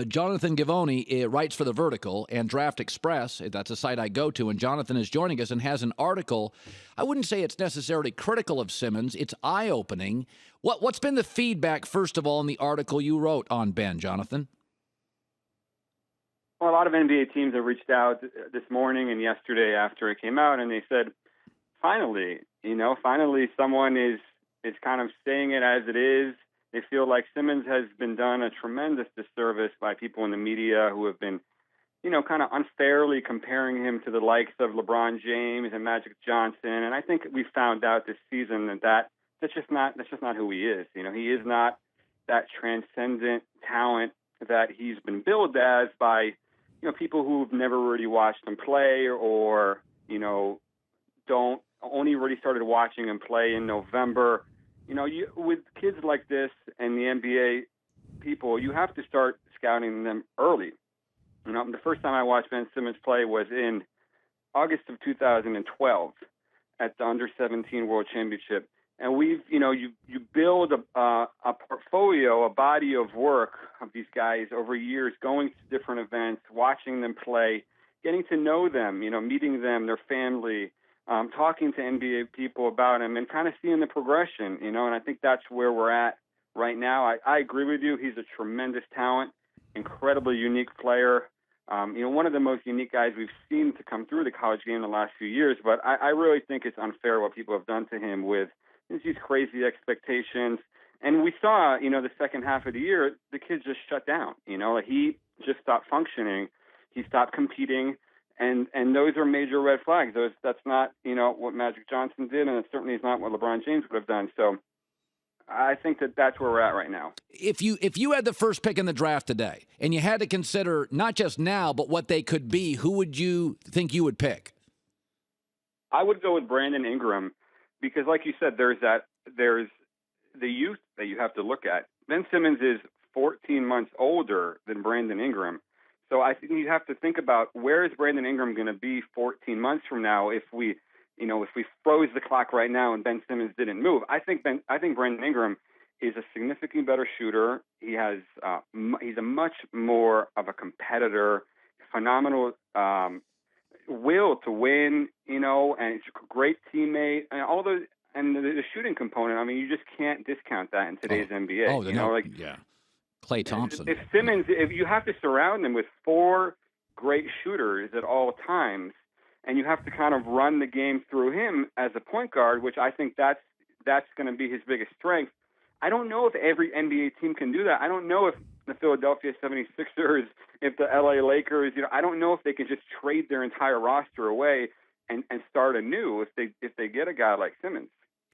Jonathan Givony writes for The Vertical and Draft Express. That's a site I go to, and Jonathan is joining us and has an article. I wouldn't say it's necessarily critical of Simmons. It's eye-opening. What's been the feedback, first of all, in the article you wrote on Ben, Jonathan? Well, a lot of NBA teams have reached out this morning and yesterday after it came out, and they said, finally someone is kind of saying it as it is. They feel like Simmons has been done a tremendous disservice by people in the media who have been, kind of unfairly comparing him to the likes of LeBron James and Magic Johnson. And I think we found out this season that's just not who he is. He is not that transcendent talent that he's been billed as by, people who've never really watched him play or, don't only really started watching him play in November. With kids like this and the NBA people, you have to start scouting them early. The first time I watched Ben Simmons play was in August of 2012 at the Under-17 World Championship. And you build a portfolio, a body of work of these guys over years, going to different events, watching them play, getting to know them, meeting them, their family, talking to NBA people about him and kind of seeing the progression, and I think that's where we're at right now. I agree with you. He's a tremendous talent, incredibly unique player. One of the most unique guys we've seen to come through the college game in the last few years, but I really think it's unfair what people have done to him with these crazy expectations. And we saw, the second half of the year, the kid just shut down, he just stopped functioning. He stopped competing. And those are major red flags. That's not, what Magic Johnson did, and it certainly is not what LeBron James would have done. So I think that's where we're at right now. If you had the first pick in the draft today, and you had to consider not just now, but what they could be, who would you think you would pick? I would go with Brandon Ingram because, like you said, there's the youth that you have to look at. Ben Simmons is 14 months older than Brandon Ingram. So I think you have to think about where is Brandon Ingram going to be 14 months from now if we froze the clock right now and Ben Simmons didn't move. I think Brandon Ingram is a significantly better shooter. He's a much more of a competitor, phenomenal will to win, and he's a great teammate, and all those, and the shooting component. I mean, you just can't discount that in today's NBA. Yeah. Klay Thompson. If you have to surround him with four great shooters at all times, and you have to kind of run the game through him as a point guard, which I think that's going to be his biggest strength. I don't know if every NBA team can do that. I don't know if the Philadelphia 76ers, if the LA Lakers, I don't know if they can just trade their entire roster away and start anew if they get a guy like Simmons.